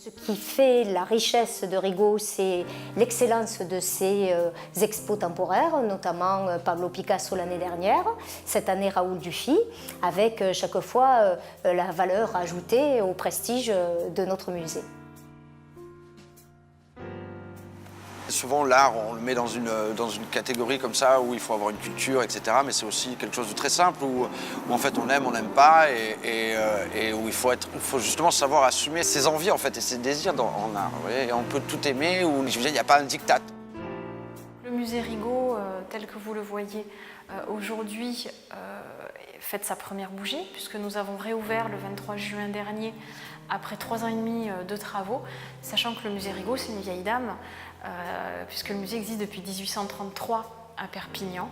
Ce qui fait la richesse de Rigaud, c'est l'excellence de ses expos temporaires, notamment Pablo Picasso l'année dernière, cette année Raoul Dufy, avec chaque fois la valeur ajoutée au prestige de notre musée. Souvent, l'art, on le met dans une catégorie comme ça, où il faut avoir une culture, etc. Mais c'est aussi quelque chose de très simple, où en fait on aime, on n'aime pas, et où il faut justement savoir assumer ses envies en fait, et ses désirs en art. Vous voyez, et on peut tout aimer, ou je veux dire, il n'y a pas un diktat. Le musée Rigaud, tel que vous le voyez aujourd'hui, fête sa première bougie, puisque nous avons réouvert le 23 juin dernier, après 3 ans et demi de travaux, sachant que le musée Rigaud, c'est une vieille dame, puisque le musée existe depuis 1833 à Perpignan.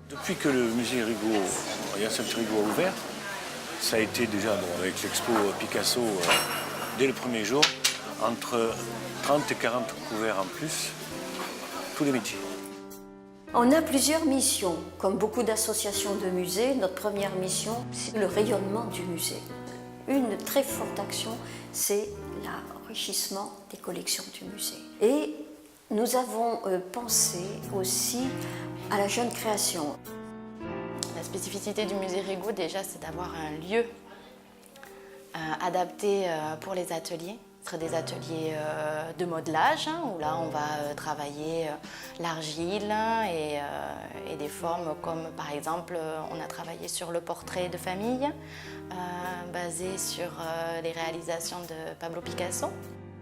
Depuis que le musée Rigaud, Hyacinthe Rigaud a ouvert, ça a été déjà, avec l'expo Picasso, dès le premier jour, entre 30 et 40 couverts en plus, tous les métiers. On a plusieurs missions. Comme beaucoup d'associations de musées, notre première mission, c'est le rayonnement du musée. Une très forte action, c'est l'enrichissement des collections du musée. Et nous avons pensé aussi à la jeune création. La spécificité du musée Rigaud, déjà, c'est d'avoir un lieu adapté pour les ateliers. Ce seraient des ateliers de modelage, où là on va travailler l'argile et des formes comme par exemple on a travaillé sur le portrait de famille basé sur les réalisations de Pablo Picasso.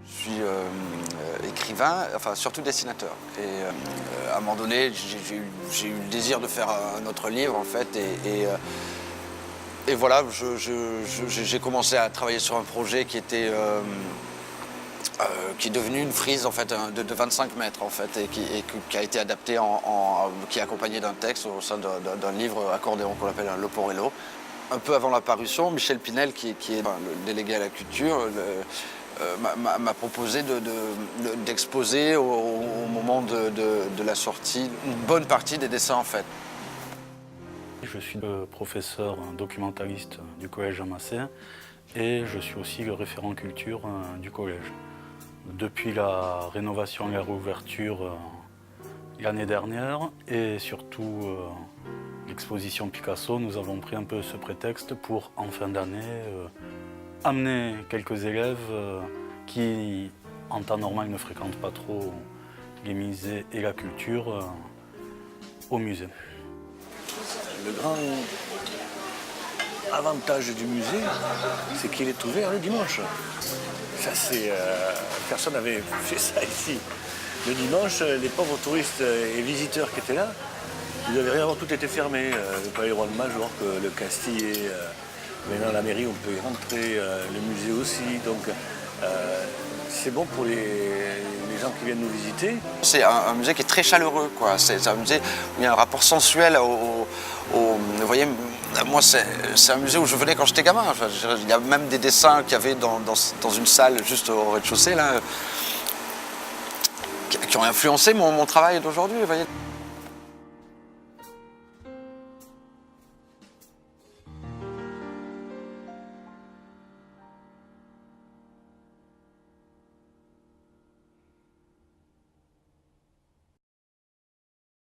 Je suis écrivain, enfin surtout dessinateur. Et à un moment donné, j'ai eu le désir de faire un autre livre en fait. Et voilà, j'ai commencé à travailler sur un projet qui est devenu une frise en fait, de 25 mètres en fait, et qui a été adapté, qui est accompagné d'un texte au sein d'un livre accordéon qu'on appelle un Loporello. Un peu avant la parution, Michel Pinel, qui est le délégué à la culture, m'a proposé d'exposer au moment de la sortie une bonne partie des dessins en fait. Je suis le professeur documentaliste du collège Jean Massé et je suis aussi le référent culture du collège. Depuis la rénovation et la réouverture l'année dernière et surtout l'exposition Picasso, nous avons pris un peu ce prétexte pour, en fin d'année, amener quelques élèves qui, en temps normal, ne fréquentent pas trop les musées et la culture au musée. Le grand avantage du musée, c'est qu'il est ouvert le dimanche. Ça, personne n'avait fait ça ici. Le dimanche, les pauvres touristes et visiteurs qui étaient là, ils n'avaient rien avant, tout était fermé. Le palais roi de Majorque, le Castillet, maintenant la mairie, on peut y rentrer, le musée aussi. Donc, c'est bon pour les gens qui viennent nous visiter. C'est un musée qui est très chaleureux, quoi. C'est un musée où il y a un rapport sensuel vous voyez, moi, c'est un musée où je venais quand j'étais gamin. Enfin, il y a même des dessins qu'il y avait dans une salle juste au rez-de-chaussée, là, qui ont influencé mon travail d'aujourd'hui, vous voyez.